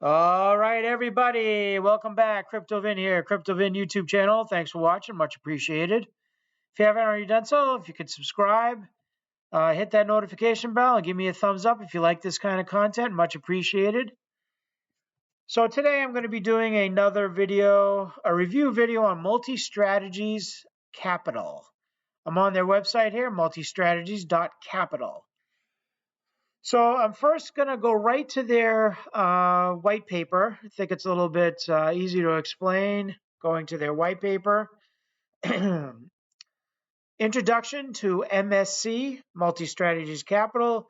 All right, everybody, welcome back. CryptoVin here, CryptoVin YouTube channel. Thanks for watching, much appreciated. If you haven't already done so, if you could subscribe, hit that notification bell, and give me a thumbs up if you like this kind of content, much appreciated. So today I'm going to be doing another video, a review video on Multi Strategies Capital. I'm on their website here, multistrategies.capital. So I'm first going to go right to their white paper. I think it's a little bit easy to explain, going to their white paper. Introduction to MSC, Multi Strategies Capital.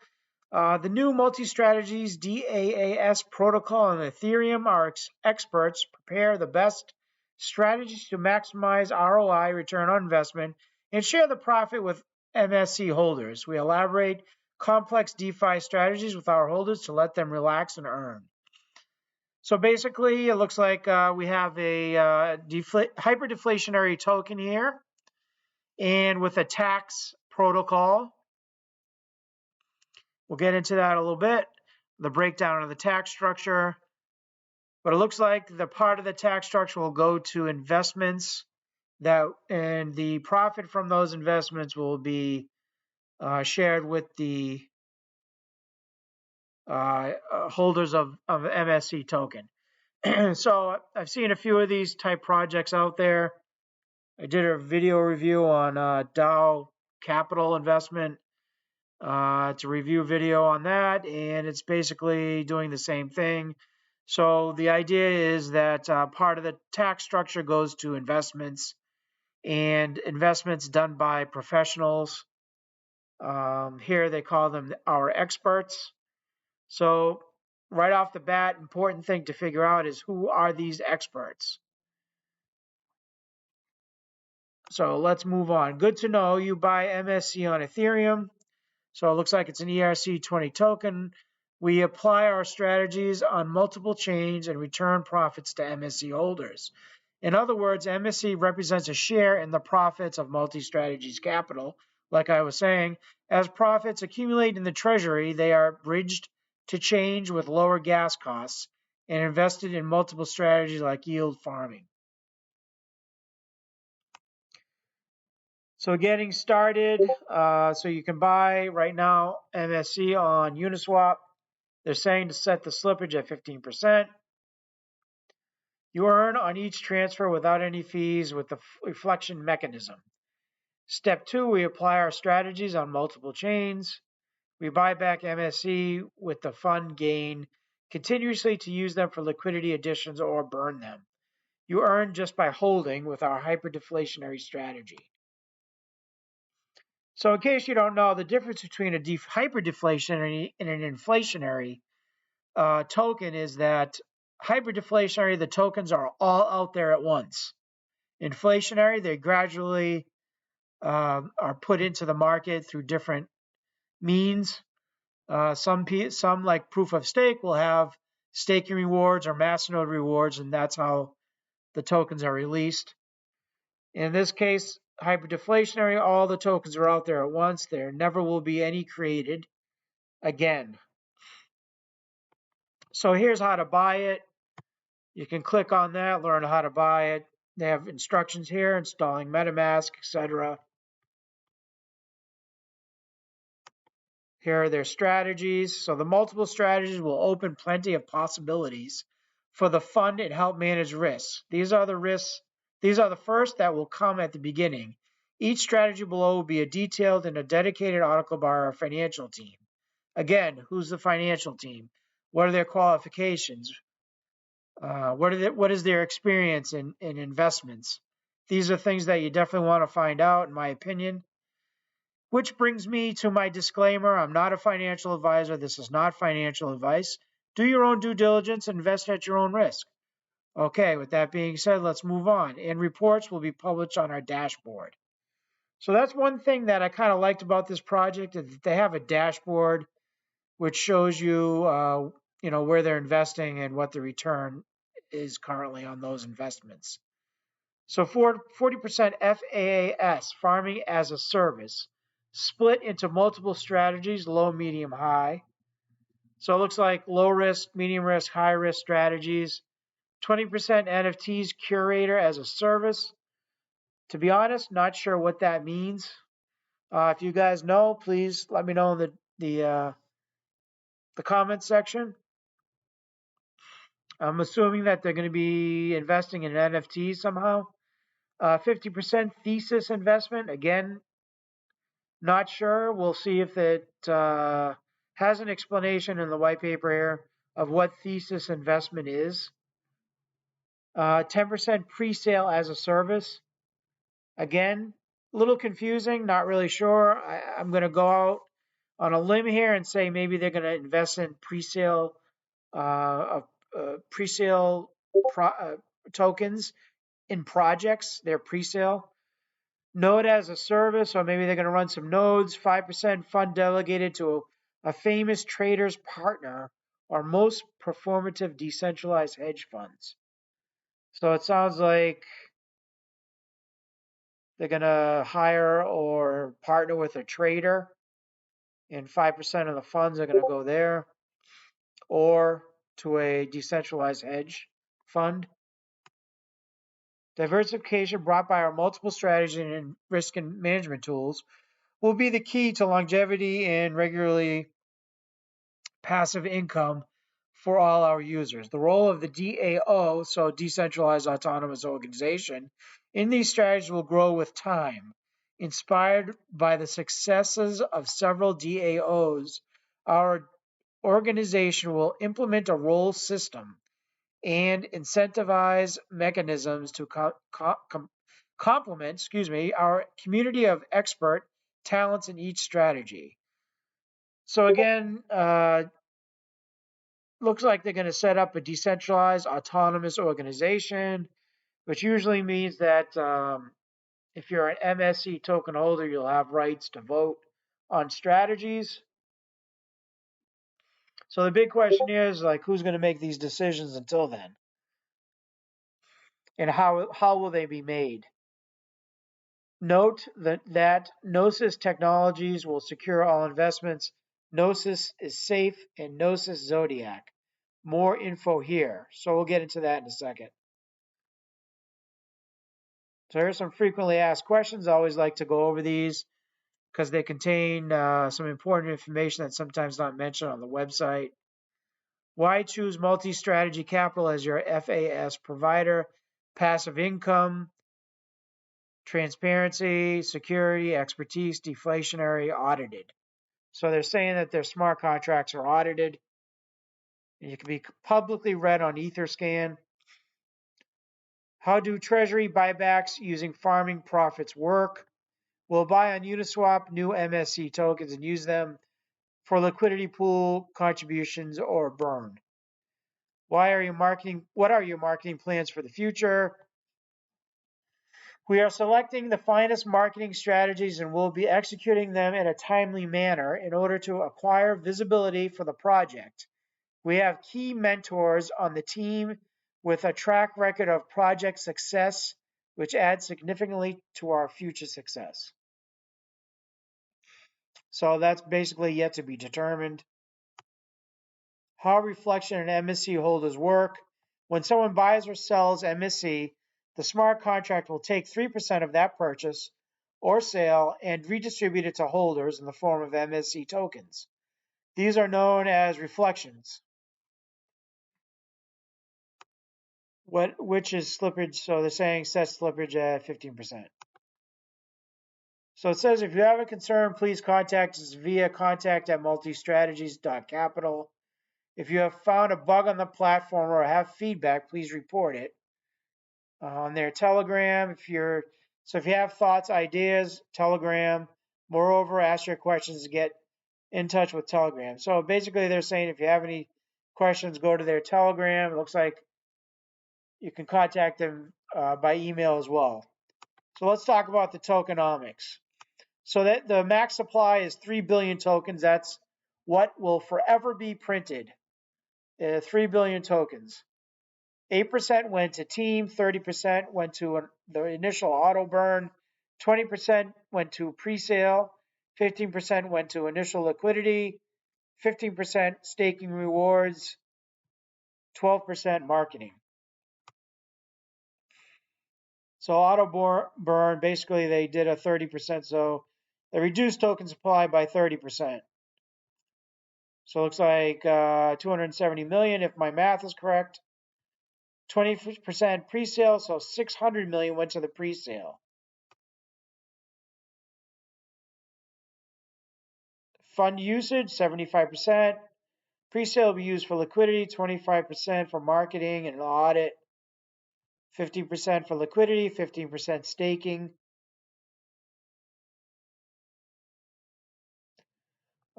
The new Multi Strategies DaaS protocol and Ethereum, our experts prepare the best strategies to maximize ROI, return on investment, and share the profit with MSC holders. We elaborate complex DeFi strategies with our holders to let them relax and earn. So basically, it looks like we have a hyperdeflationary token here, and with a tax protocol. We'll get into that a little bit, the breakdown of the tax structure. But it looks like the part of the tax structure will go to investments and the profit from those investments will be shared with the holders of MSC token. So I've seen a few of these type projects out there. I did a video review on DAO capital investment. It's a review video on that, and it's basically doing the same thing. So the idea is that part of the tax structure goes to investments, and investments done by professionals. Here they call them our experts. So right off the bat, important thing to figure out is who are these experts? So let's move on. Good to know you buy MSC on Ethereum. So it looks like it's an ERC20 token. We apply our strategies on multiple chains and return profits to MSC holders. In other words, MSC represents a share in the profits of Multi Strategies Capital. Like I was saying, as profits accumulate in the treasury, they are bridged to change with lower gas costs and invested in multiple strategies like yield farming. So getting started, so you can buy right now MSC on Uniswap. They're saying to set the slippage at 15%. You earn on each transfer without any fees with the reflection mechanism. Step 2, we apply our strategies on multiple chains. We buy back MSC with the fund gain continuously to use them for liquidity additions or burn them. You earn just by holding with our hyperdeflationary strategy. So in case you don't know, the difference between a hyperdeflationary and an inflationary token is that hyperdeflationary, the tokens are all out there at once. Inflationary, they gradually are put into the market through different means. Some like proof of stake will have staking rewards or masternode rewards, and that's how the tokens are released. In this case, hyperdeflationary, all the tokens are out there at once. There never will be any created again. So here's how to buy it. You can click on that, learn how to buy it. They have instructions here, installing MetaMask, etc. Here are their strategies. So the multiple strategies will open plenty of possibilities for the fund and help manage risks. These are the risks. These are the first that will come at the beginning. Each strategy below will be a detailed and a dedicated article by our financial team. Again, who's the financial team? What are their qualifications? What is their experience in investments? These are things that you definitely want to find out, in my opinion. Which brings me to my disclaimer. I'm not a financial advisor. This is not financial advice. Do your own due diligence and invest at your own risk. Okay, with that being said, let's move on. And reports will be published on our dashboard. So that's one thing that I kind of liked about this project, is that they have a dashboard which shows you, where they're investing and what the return is currently on those investments. So 40% FAAS, farming as a service, split into multiple strategies, low, medium, high. So it looks like low risk, medium risk, high risk strategies. 20% NFTs curator as a service. To be honest, not sure what that means. If you guys know, please let me know in the comment section. I'm assuming that they're going to be investing in NFTs somehow. 50% thesis investment. Again, not sure. We'll see if it has an explanation in the white paper here of what thesis investment is. 10% pre-sale as a service. Again, a little confusing, not really sure. I'm going to go out on a limb here and say maybe they're going to invest in pre-sale tokens in projects. They're pre-sale. Node as a service, or maybe they're going to run some nodes. 5% fund delegated to a famous trader's partner, or most performative decentralized hedge funds. So it sounds like they're going to hire or partner with a trader, and 5% of the funds are going to go there, or to a decentralized hedge fund. Diversification brought by our multiple strategy and risk and management tools will be the key to longevity and regularly passive income for all our users. The role of the DAO, so decentralized autonomous organization, in these strategies will grow with time. Inspired by the successes of several DAOs, our organization will implement a role system and incentivize mechanisms to complement, our community of expert talents in each strategy. So again, looks like they're going to set up a decentralized autonomous organization, which usually means that if you're an MSC token holder, you'll have rights to vote on strategies. So the big question is, like, who's going to make these decisions until then? And how will they be made? Note that Gnosis Technologies will secure all investments. Gnosis is safe, and Gnosis Zodiac. More info here. So we'll get into that in a second. So here's some frequently asked questions. I always like to go over these because they contain some important information that's sometimes not mentioned on the website. Why choose Multi Strategy Capital as your FAS provider? Passive income, transparency, security, expertise, deflationary, audited. So they're saying that their smart contracts are audited, and you can be publicly read on Etherscan. How do treasury buybacks using farming profits work? We'll buy on Uniswap new MSC tokens and use them for liquidity pool contributions or burn. What are your marketing plans for the future? We are selecting the finest marketing strategies and will be executing them in a timely manner in order to acquire visibility for the project. We have key mentors on the team with a track record of project success, which adds significantly to our future success. So that's basically yet to be determined. How reflection and MSC holders work. When someone buys or sells MSC, the smart contract will take 3% of that purchase or sale and redistribute it to holders in the form of MSC tokens. These are known as reflections. Which is slippage? So they're saying set slippage at 15%. So it says, if you have a concern, please contact us via contact@multistrategies.capital. If you have found a bug on the platform or have feedback, please report it on their Telegram. If you have thoughts, ideas, Telegram. Moreover, ask your questions to get in touch with Telegram. So basically, they're saying if you have any questions, go to their Telegram. It looks like you can contact them by email as well. So let's talk about the tokenomics. So that the max supply is 3 billion tokens. That's what will forever be printed. 3 billion tokens. 8% went to team, 30% went to the initial auto burn, 20% went to pre-sale, 15% went to initial liquidity, 15% staking rewards, 12% marketing. So auto burn, basically they did a 30%, so they reduced token supply by 30%. So it looks like 270 million, if my math is correct. 20% pre-sale, so 600 million went to the pre-sale. Fund usage, 75%. Pre-sale will be used for liquidity, 25% for marketing and audit, 50% for liquidity, 15% staking.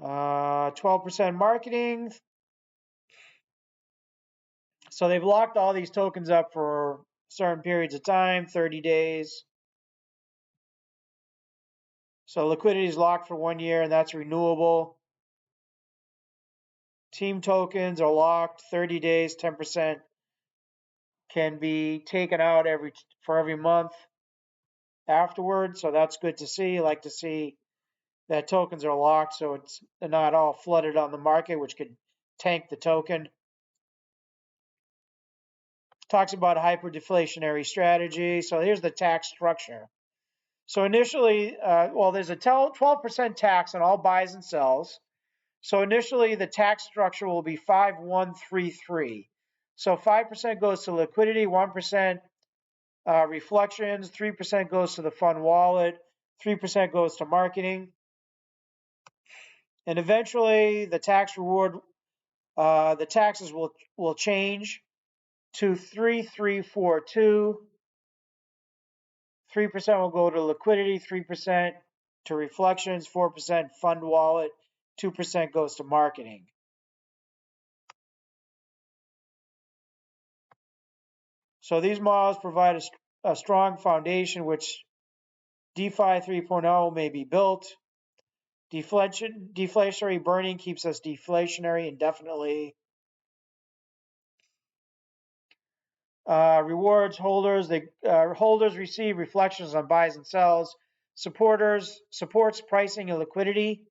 12% marketing. So they've locked all these tokens up for certain periods of time, 30 days. So liquidity is locked for 1 year, and that's renewable. Team tokens are locked 30 days, 10% can be taken out for every month afterwards. So that's good to see. I like to see that tokens are locked so they're not all flooded on the market, which could tank the token. Talks about hyperdeflationary strategy. So here's the tax structure. So initially, there's a 12% tax on all buys and sells. So initially, the tax structure will be 5-1-3-3. So 5% goes to liquidity, 1% reflections, 3% goes to the fund wallet, 3% goes to marketing. And eventually, the taxes will change to 3-3-4-2. 3% will go to liquidity, 3% to reflections, 4% fund wallet, 2% goes to marketing. So these models provide a strong foundation which DeFi 3.0 may be built. Deflationary burning keeps us deflationary indefinitely. Rewards holders. Holders receive reflections on buys and sells. Supports pricing and liquidity.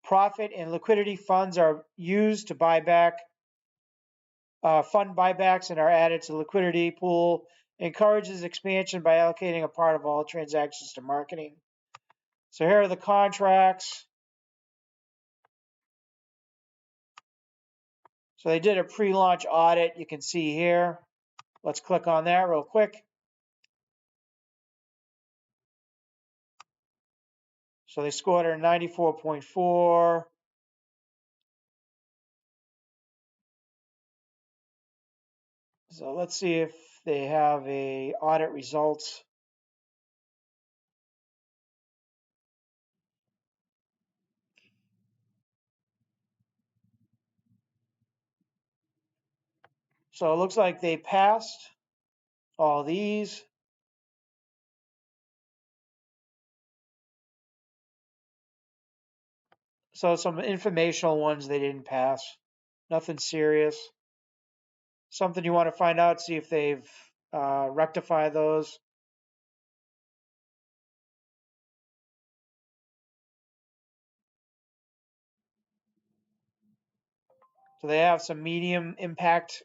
Profit and liquidity funds are used to buy back. Fund buybacks and are added to the liquidity pool. Encourages expansion by allocating a part of all transactions to marketing. So here are the contracts. So they did a pre-launch audit, you can see here. Let's click on that real quick. So they scored a 94.4. So let's see if they have a audit results. So it looks like they passed all these. So some informational ones they didn't pass. Nothing serious. Something you want to find out, see if they've rectified those. So they have some medium impact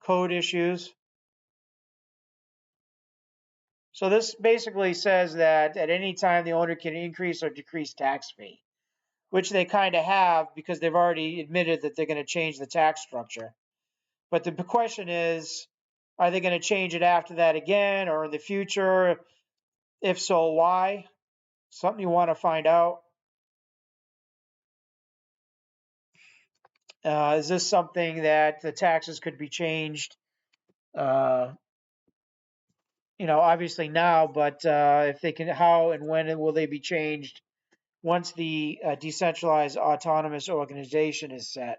code issues. So this basically says that at any time the owner can increase or decrease tax fee, which they kind of have because they've already admitted that they're going to change the tax structure. But the question is, are they going to change it after that again or in the future? If so, why? Something you want to find out. Is this something that the taxes could be changed? Obviously now, but if they can, how and when will they be changed once the decentralized autonomous organization is set?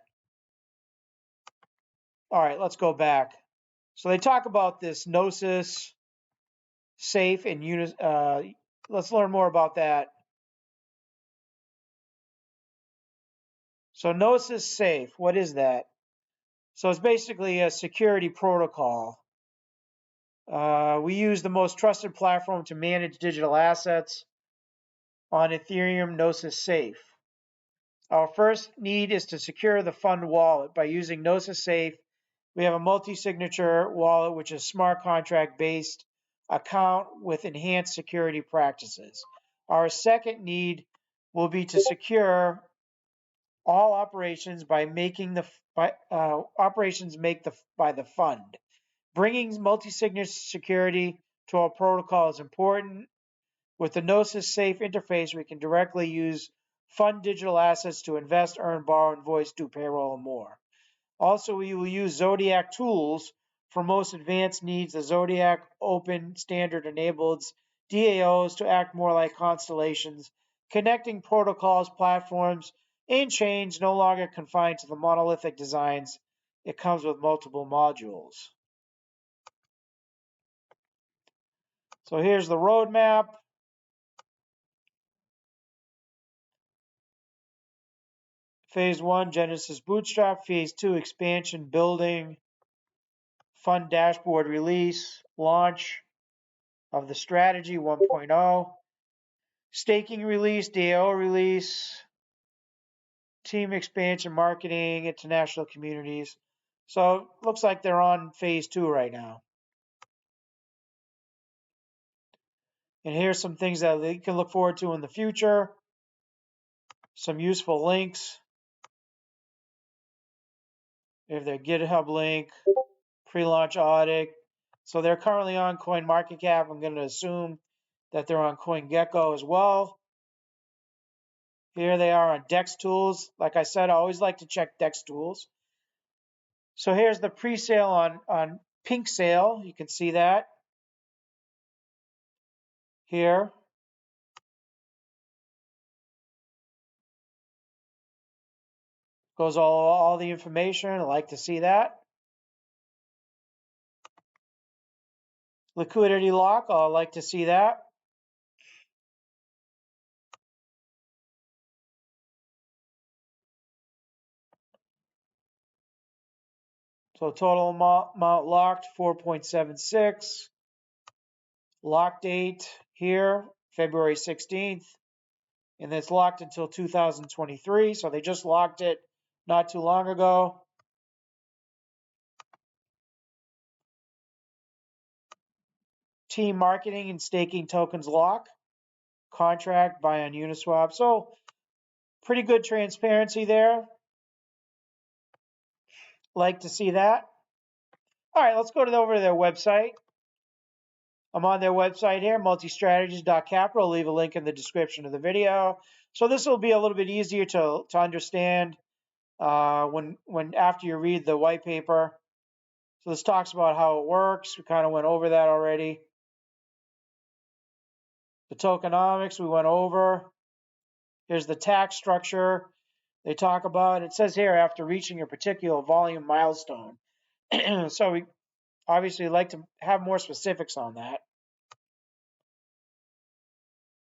All right, let's go back. So they talk about this Gnosis Safe and let's learn more about that. So Gnosis Safe, what is that? So it's basically a security protocol. We use the most trusted platform to manage digital assets on Ethereum, Gnosis Safe. Our first need is to secure the fund wallet by using Gnosis Safe. We have a multi-signature wallet, which is smart contract based account with enhanced security practices. Our second need will be to secure all operations by making the operations make the by the fund. Bringing multi-signature security to our protocol is important. With the Gnosis Safe interface, we can directly use fund digital assets to invest, earn, borrow, invoice, do payroll, and more. Also, we will use Zodiac tools for most advanced needs. The Zodiac Open Standard enables DAOs to act more like constellations, connecting protocols, platforms, and chains, no longer confined to the monolithic designs. It comes with multiple modules. So here's the roadmap. Phase 1, Genesis Bootstrap. Phase 2, expansion, building, fund dashboard release, launch of the strategy 1.0, staking release, DAO release, team expansion, marketing, international communities. So looks like they're on phase 2 right now. And here's some things that they can look forward to in the future. Some useful links. If their GitHub link, pre-launch audit. So they're currently on CoinMarketCap. I'm going to assume that they're on CoinGecko as well. Here they are on Dex Tools. Like I said, I always like to check Dex Tools. So here's the pre-sale on Pink Sale. You can see that here. Goes all the information. I like to see that. Liquidity lock. I like to see that. So total amount locked 4.76. Lock date here February 16th. And it's locked until 2023. So they just locked it not too long ago. Team marketing and staking tokens lock. Contract buy on Uniswap. So pretty good transparency there. Like to see that. All right, let's go over to their website. I'm on their website here, Multi Strategies Capital. I'll leave a link in the description of the video. So this will be a little bit easier to understand when after you read the white paper. So this talks about how it works. We kind of went over that already. The tokenomics we went over. Here's the tax structure they talk about. It says here after reaching a particular volume milestone. So we obviously like to have more specifics on that.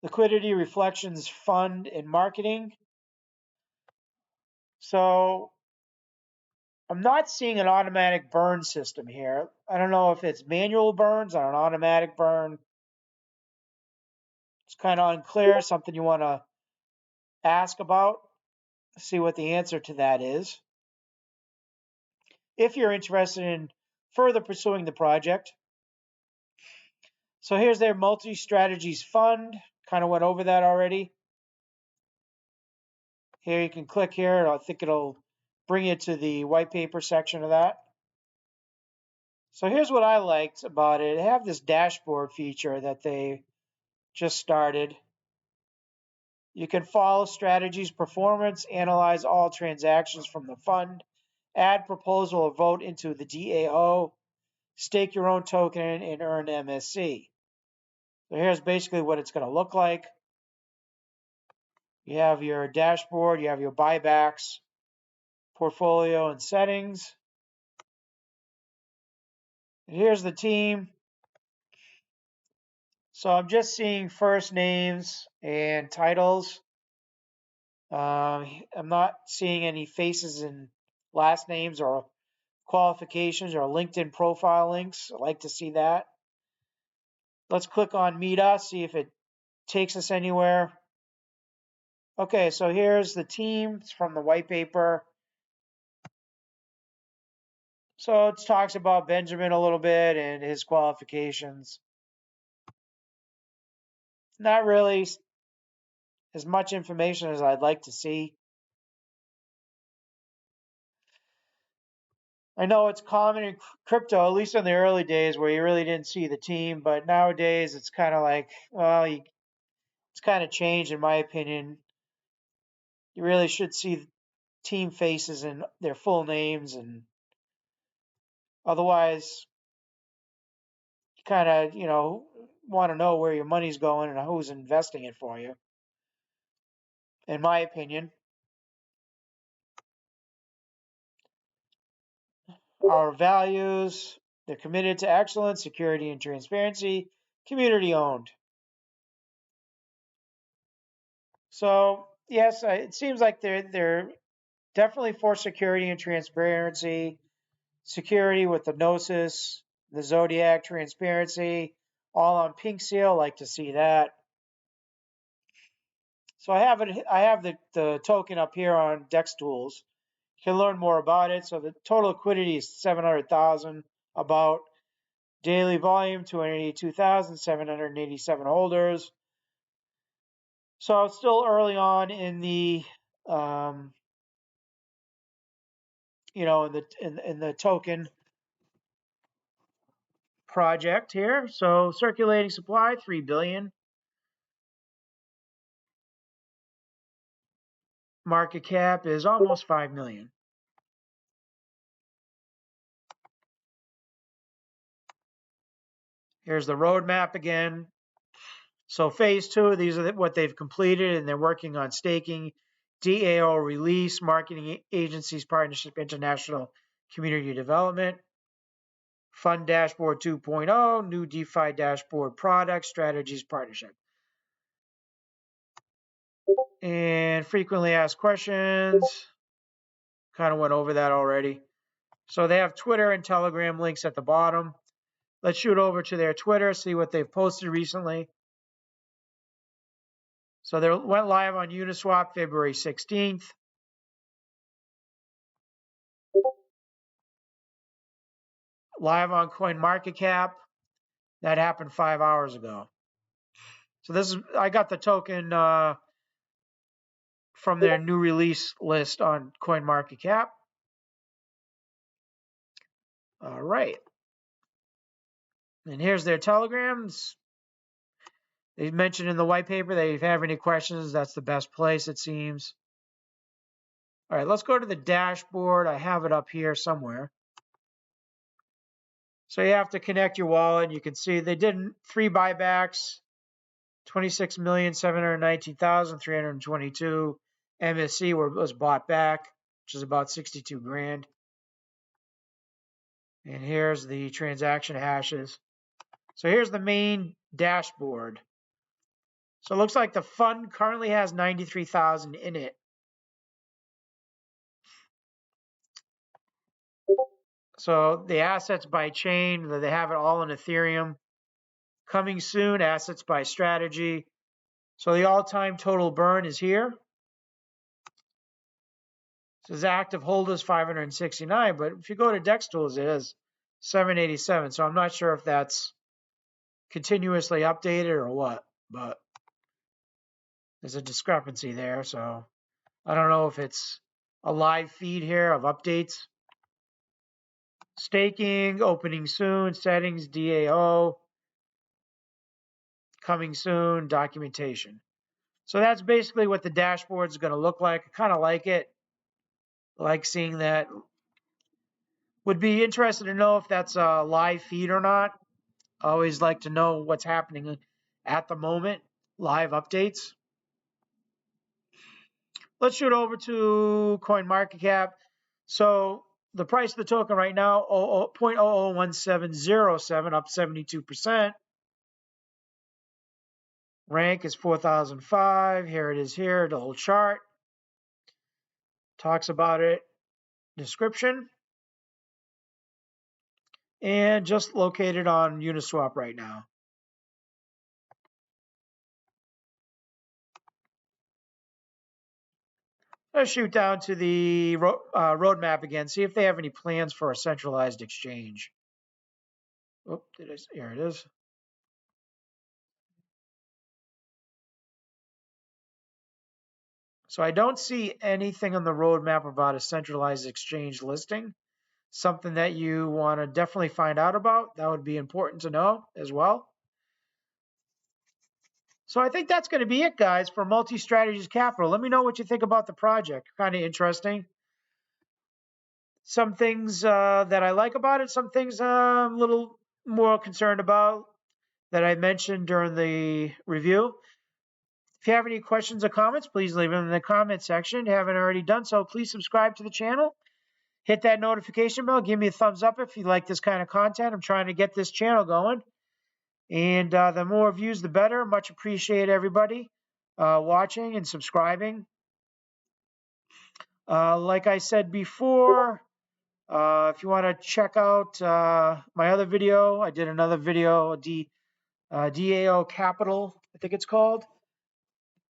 Liquidity, reflections, fund, and marketing. So I'm not seeing an automatic burn system here. I don't know if it's manual burns or an automatic burn. It's kind of unclear, something you want to ask about, see what the answer to that is. If you're interested in further pursuing the project. So here's their Multi Strategies Fund. Kind of went over that already. Here you can click here. I think it'll bring you to the white paper section of that. So here's what I liked about it. They have this dashboard feature that they just started. You can follow strategies, performance, analyze all transactions from the fund, add proposal or vote into the DAO, stake your own token, and earn MSC. So here's basically what it's going to look like. You have your dashboard, you have your buybacks, portfolio, and settings. And here's the team. So I'm just seeing first names and titles. I'm not seeing any faces and last names or qualifications or LinkedIn profile links. I'd like to see that. Let's click on Meet Us, see if it takes us anywhere. Okay, so here's the team. It's from the white paper. So it talks about Benjamin a little bit and his qualifications. Not really as much information as I'd like to see. I know it's common in crypto, at least in the early days, where you really didn't see the team, but nowadays it's kind of like, well, it's kind of changed in my opinion. You really should see team faces and their full names, and otherwise, you kind of, want to know where your money's going and who's investing it for you, in my opinion. Our values, they're committed to excellence, security, and transparency, community owned. So yes, it seems like they're definitely for security and transparency. Security with the Gnosis, the Zodiac transparency, all on pink seal. Like to see that. So I have it. I have the token up here on Dex Tools. You can learn more about it. So the total liquidity is 700,000. About daily volume 282,787 holders. So it's still early on in the in the token project here. So circulating supply 3 billion. Market cap is almost 5 million. Here's the roadmap again. So phase 2, these are what they've completed, and they're working on staking, DAO release, marketing agencies, partnership, international community development, fund dashboard 2.0, new DeFi dashboard products, strategies, partnership. And frequently asked questions. Kind of went over that already. So they have Twitter and Telegram links at the bottom. Let's shoot over to their Twitter, see what they've posted recently. So they went live on Uniswap February 16th. Live on CoinMarketCap. That happened 5 hours ago. So this is, I got the token from their new release list on CoinMarketCap. All right. And here's their telegrams. They mentioned in the white paper that if you have any questions, that's the best place, it seems. All right, let's go to the dashboard. I have it up here somewhere. So you have to connect your wallet. You can see they did 3 buybacks, 26,719,322 MSC was bought back, which is about 62 grand. And here's the transaction hashes. So here's the main dashboard. So it looks like the fund currently has 93,000 in it. So the assets by chain, they have it all in Ethereum. Coming soon, assets by strategy. So the all-time total burn is here. It says active holders 569, but if you go to Dex Tools, it is 787. So I'm not sure if that's continuously updated or what, but there's a discrepancy there. So I don't know if it's a live feed here of updates. Staking, opening soon, settings, DAO, coming soon, documentation. So that's basically what the dashboard is going to look like. I kind of like it. I like seeing that. Would be interested to know if that's a live feed or not. I always like to know what's happening at the moment, live updates. Let's shoot over to CoinMarketCap. So the price of the token right now, 0.001707, up 72%. Rank is 4,005. Here it is here, the whole chart. Talks about it. Description. And just located on Uniswap right now. Let's shoot down to the roadmap again, see if they have any plans for a centralized exchange. Oh, here it is. So I don't see anything on the roadmap about a centralized exchange listing. Something that you want to definitely find out about. That would be important to know as well. So I think that's going to be it, guys, for Multi Strategies Capital. Let me know what you think about the project. Kind of interesting. Some things that I like about it, some things I'm a little more concerned about that I mentioned during the review. If you have any questions or comments, please leave them in the comment section. If you haven't already done so, please subscribe to the channel. Hit that notification bell. Give me a thumbs up if you like this kind of content. I'm trying to get this channel going. And the more views, the better. Much appreciate everybody watching and subscribing. Like I said before, if you want to check out my other video, I did another video, DAO Capital, I think it's called.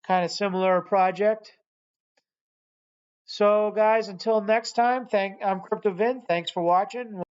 Kind of similar project. So guys, until next time, I'm CryptoVin. Thanks for watching.